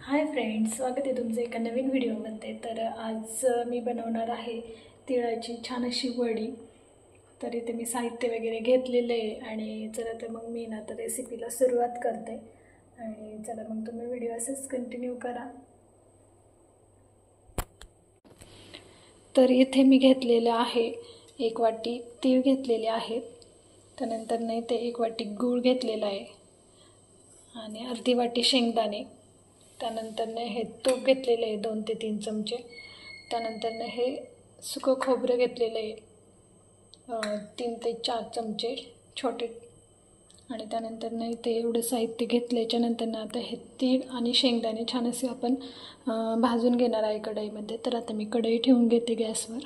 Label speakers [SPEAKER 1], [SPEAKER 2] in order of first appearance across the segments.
[SPEAKER 1] Hi friends, स्वागत आहे तुमचं एका नवीन व्हिडिओमध्ये। तर आज मी बनवणार आहे तिळाची छान अशी वडी। तर इथे मी साहित्य वगैरे घेतलेले आहे आणि चला तर मग मी ना तर रेसिपीला सुरुवात करते आणि चला मग तुम्ही व्हिडिओ असंच कंटिन्यू करा। तर इथे मी घेतलेलं आहे 1 वाटी तीळ घेतलेले आहेत, त्यानंतर नाही ते 1 वाटी गूळ घेतलेला आहे आणि अर्धी वाटी शेंगदाणे, त्यानंतर हे तूप घेतलेले आहे 2 ते 3 चमचे, त्यानंतर हे सुकं खोबरं घेतलेलं आहे 3 ते 4 चमचे छोटे, आणि त्यानंतर ते एवढं साहित्य घेतल्याच्या नंतर आता हे तीळ आणि शेंगदाणे छान असे आपण भाजून घेणार आहे कढईमध्ये। तर आता मी कढई ठेवून घेते गॅसवर।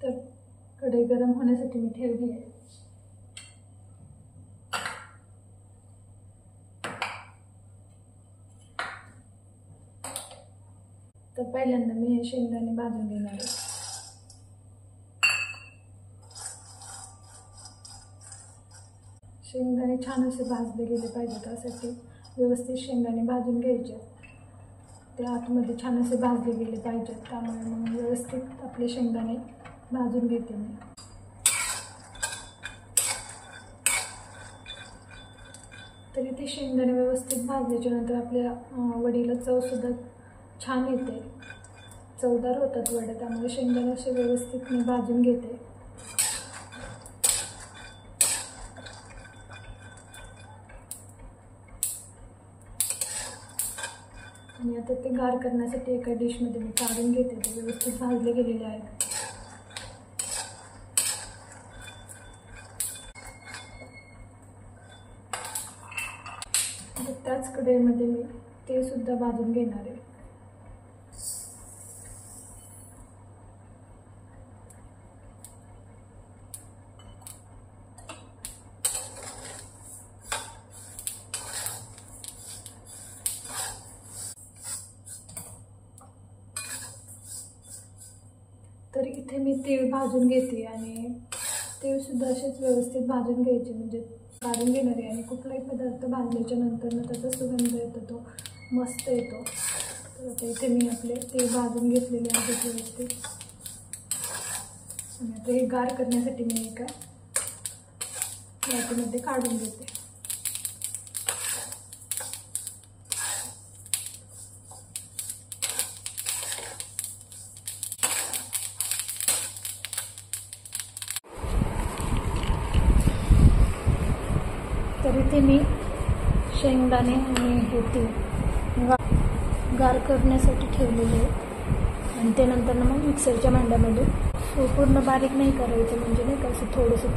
[SPEAKER 1] तर कढई गरम होण्यासाठी मी ठेवली आहे। तर पहिल्यांदा मी हे शेंगदाणे भाजून घेणार आहे। शेंगदाणे छान असे भाजले गेले पाहिजे, त्यासाठी व्यवस्थित शेंगदाणे भाजून घ्यायचे। ते आतमध्ये छान असे भाजले गेले पाहिजेत, त्यामुळे मग व्यवस्थित आपले शेंगदाणे भाजून घेते मी। तर इथे शेंगदाणे व्यवस्थित भाजल्याच्या नंतर आपल्या वडीला चवसुद्धा छान येते, चवदार होतात वडे, त्यामुळे शेंगदाणे असे व्यवस्थित मी भाजून घेते। आणि आता ते गार करण्यासाठी एका डिशमध्ये मी काढून घेते। ते व्यवस्थित भाजले गेलेले आहेत। त्याच कढईमध्ये मी ते सुद्धा भाजून घेणार आहे। तर इथे मी तीळ भाजून घेते आणि तीळ सुद्धा असेच व्यवस्थित भाजून घ्यायचे, म्हणजे काढून घेणार आहे। आणि कुठलाही पदार्थ भाजल्याच्या नंतर त्याचा सुगंध येतो, तो मस्त येतो। तर आता इथे मी आपले तीळ भाजून घेतलेले आहेत व्यवस्थित, आणि आता हे गार करण्यासाठी मी एका वाटीमध्ये काढून घेते। तर इथे मी शेंगदाणे आणि हे तीळ गार करण्यासाठी ठेवलेले आहे, आणि त्यानंतर मग मिक्सरच्या भांड्यामध्ये पूर्ण बारीक नाही करायचं, म्हणजे नाही का असं थोडंसं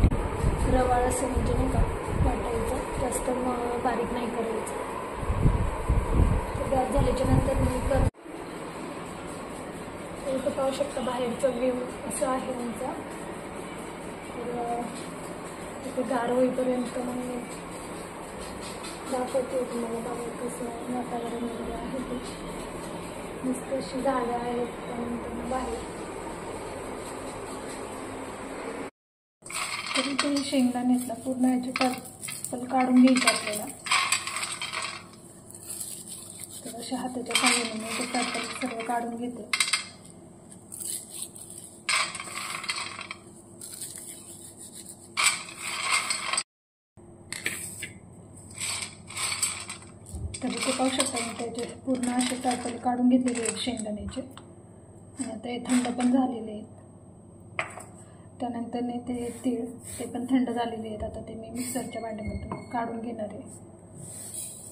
[SPEAKER 1] रवाळ असं, म्हणजे नाही का वाटायचं, जास्त बारीक नाही करायचं। तर गार झाल्याच्या नंतर मी इथं पाहू शकता बाहेरचा व्ह्यू असं आहे आमचा। तर इथे गार होईपर्यंत मग दाखवते तुम्हाला बाहेर कसं वातावरण वगैरे आहे। ते मस्त अशी झाडं आहेत त्यानंतर बाहेर। तरी ते शेंगदाण्यातला पूर्ण याची पल काढून घ्यायची आपल्याला। तर अशा हाताच्या साहाय्याने मी ते पल सर्व काढून घेते। तर इथे पाहू शकता मी त्याचे पूर्ण असे पल काढून घेतलेले आहेत शेंगदाण्याचे, आणि आता हे थंड पण झालेले आहेत। त्यानंतर ते तीळ ते पण थंड झालेले आहेत। आता ते मी मिक्सरच्या भांड्यामधून काढून घेणार आहे।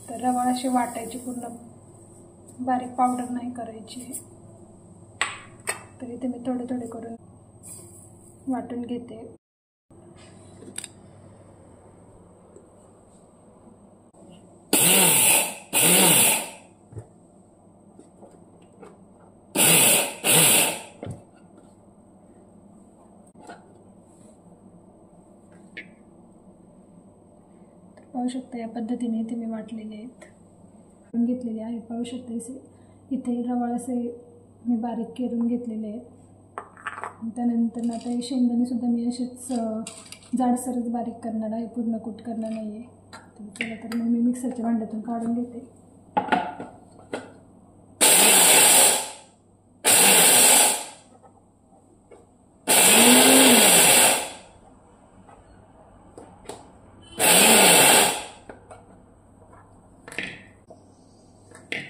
[SPEAKER 1] तर रवाळ अशी वाटायची, पूर्ण बारीक पावडर नाही करायची। तर इथे मी थोडे थोडे करून वाटून घेते। पाहू शकता या पद्धतीने इथे मी वाटलेले आहेत, घेतलेले आहेत। पाहू शकता इथे रवाळ असे मी बारीक करून घेतलेले आहेत। त्यानंतर आता हे शेंगदाणे सुद्धा मी असेच जाडसरच बारीक करणार आहे, पूर्ण कूट करणार नाही आहे. तर चला तर मग मी मिक्सरच्या भांड्यातून काढून घेते.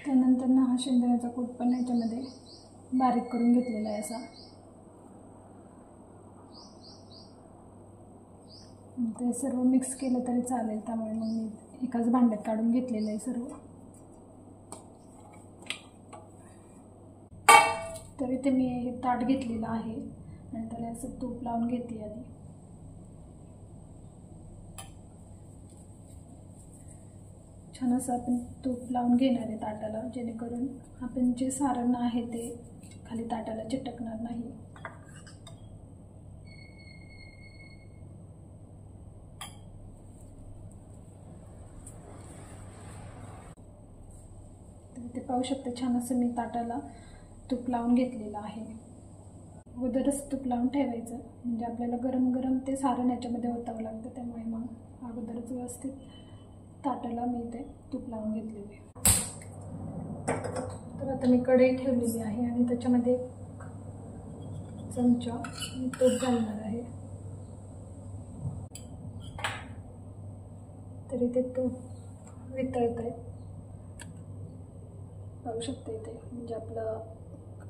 [SPEAKER 1] त्यानंतर ना हा शेंगदाण्याचा कूट पण ह्याच्यामध्ये बारीक करून घेतलेला आहे असा. ते सर्व मिक्स केलं तरी चालेल, त्यामुळे मग मी एकाच भांड्यात काढून घेतलेलं आहे सर्व. तर इथे मी हे ताट घेतलेलं आहे आणि त्याला असं तूप लावून घेते आधी. छान असं आपण तूप लावून घेणार आहे ताटाला, जेणेकरून आपण जे सारण आहे ते खाली ताटाला चिटकणार नाही. तर ते पाहू शकता छान असं मी ताटाला तूप लावून घेतलेलं आहे. अगोदरच तूप लावून ठेवायचं, म्हणजे आपल्याला गरम गरम ते सारण याच्यामध्ये ओतावं लागतं. त्यामुळे मग अगोदरच व्यवस्थित ताटाला मी ते तूप लावून घेतलेले. तर आता मी कढई ठेवलेली आहे आणि त्याच्यामध्ये चमचा तूप घालणार आहे. तरी ते तूप वितळत आहे, पाहू शकता इथे. म्हणजे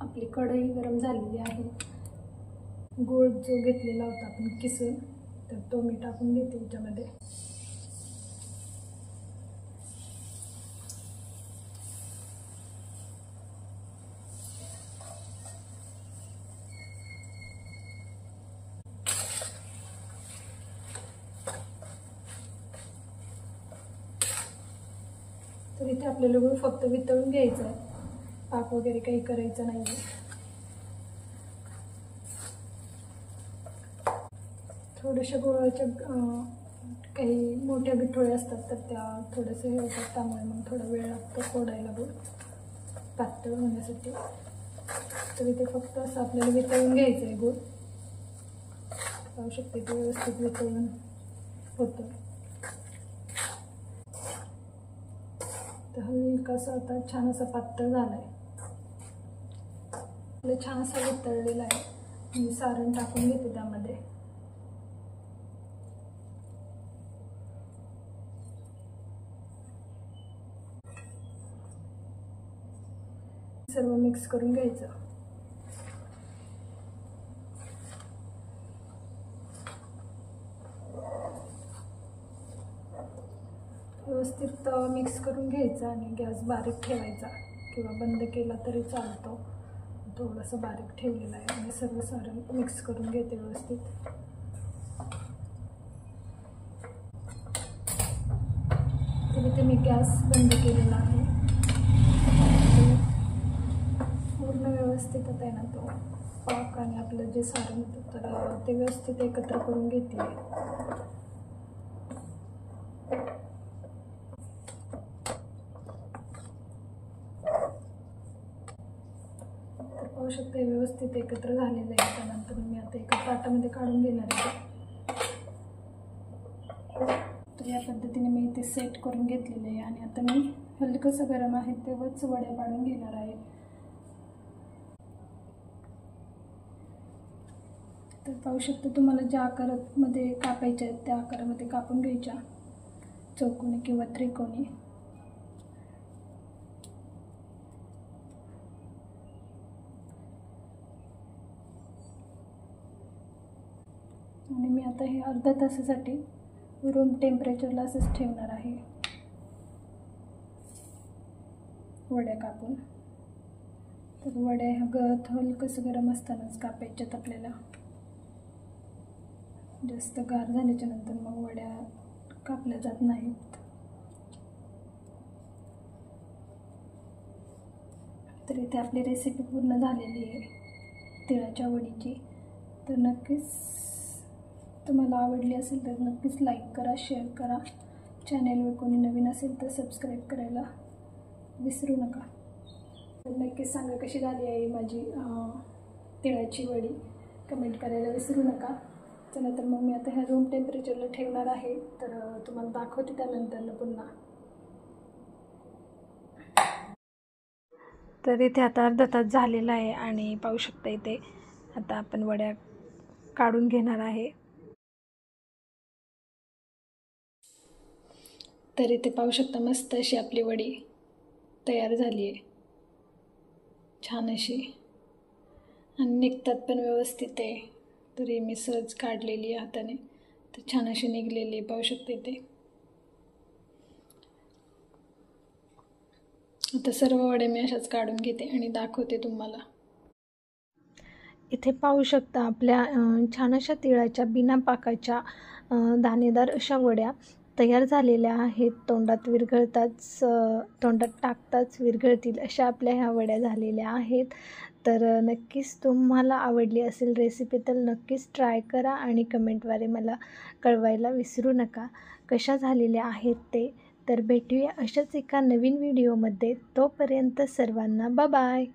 [SPEAKER 1] आपली कढई गरम झालेली आहे. गूळ जो घेतलेला होता आपण किसून, तर तो मी टाकून घेते त्याच्यामध्ये. तर इथे आपल्याला गूळ फक्त वितळून घ्यायचं आहे, पाक वगैरे काही करायचं नाही आहे. थोड्याशा गुळाच्या काही मोठ्या बिठोळ्या असतात, तर त्या थोडंसं हे होतात, त्यामुळे मग थोडा वेळ लागतो फोडायला गूळ पातळ होण्यासाठी. तर इथे फक्त असं आपल्याला वितळून घ्यायचं आहे गूळ. पाहू शकते ते व्यवस्थित वितळून होतं. तर हलकासा आता छान असा पातळ झाला आहे. आपलं छान असा वितळलेला आहे. मी सारण टाकून घेते त्यामध्ये. सर्व मिक्स करून घ्यायचं. व्यवस्थित मिक्स करून घ्यायचं आणि गॅस बारीक ठेवायचा किंवा बंद केला तरी चालतो. थोडंसं बारीक ठेवलेलं आहे आणि सर्व सारण मिक्स करून घेते व्यवस्थित. तर इथे मी गॅस बंद केलेला आहे. पूर्ण व्यवस्थित आता आहे ना तो पाक आणि आपलं जे सारण होतं तर ते व्यवस्थित एकत्र करून घेते. पाहू शकते व्यवस्थित एकत्र झालेलं आहे. त्यानंतर मी आता एका ताटामध्ये काढून घेणार आहे. तर या पद्धतीने मी इथे सेट करून घेतलेले आहे आणि आता मी हलकंसं गरम आहे तेव्हाच वड्या पाडून घेणार आहे. तर पाहू शकता तुम्हाला ज्या आकारामध्ये कापायच्या आहेत त्या आकारामध्ये कापून घ्यायच्या, चौकोनी किंवा त्रिकोणी. आणि मी आता हे अर्ध्या तासासाठी रूम टेम्परेचरला असंच ठेवणार आहे वड्या कापून. तर वड्या ह्या हलकंसं गरम असतानाच कापायच्यात आपल्याला. जास्त गार झाल्याच्या नंतर मग वड्या कापल्या जात नाहीत. तर इथे आपली रेसिपी पूर्ण झालेली आहे तिळाच्या वडीची. तर नक्कीच तुम्हाला आवडली असेल तर नक्कीच लाईक करा, शेअर करा. चॅनेलवर कोणी नवीन असेल तर सबस्क्राईब करायला विसरू नका. तर नक्कीच सांगा कशी झाली आहे माझी तिळाची वडी, कमेंट करायला विसरू नका. चला तर मग मी आता ह्या रूम टेम्परेचरला ठेवणार आहे, तर तुम्हाला दाखवते त्यानंतर पुन्हा. तर इथे आता अर्धा तास झालेला आहे आणि पाहू शकता इथे आता आपण वड्या काढून घेणार आहे. तर इथे पाहू शकता मस्त अशी आपली वडी तयार झाली आहे, छान अशी, आणि निघतात पण व्यवस्थित आहे. तरी मी सहज काढलेली आहे हाताने, तर छान अशी निघलेली आहे, पाहू शकते इथे. आता सर्व वडे मी अशाच काढून घेते आणि दाखवते तुम्हाला. इथे पाहू शकता आपल्या छान अशा तिळाच्या बिना पाकाच्या दाणेदार अशा वड्या तयार झालेल्या आहेत. तोंडात टाकताच विरघळतील अशा आपल्या ह्या वड्या झालेल्या आहेत. तर नक्कीच तुम्हाला आवडली असेल रेसिपी तर नक्कीच ट्राय करा आणि कमेंटद्वारे मला कळवायला विसरू नका कशा झालेल्या आहेत ते. तर भेटूया अशाच एका नवीन व्हिडिओमध्ये. तोपर्यंत सर्वांना बाय बाय.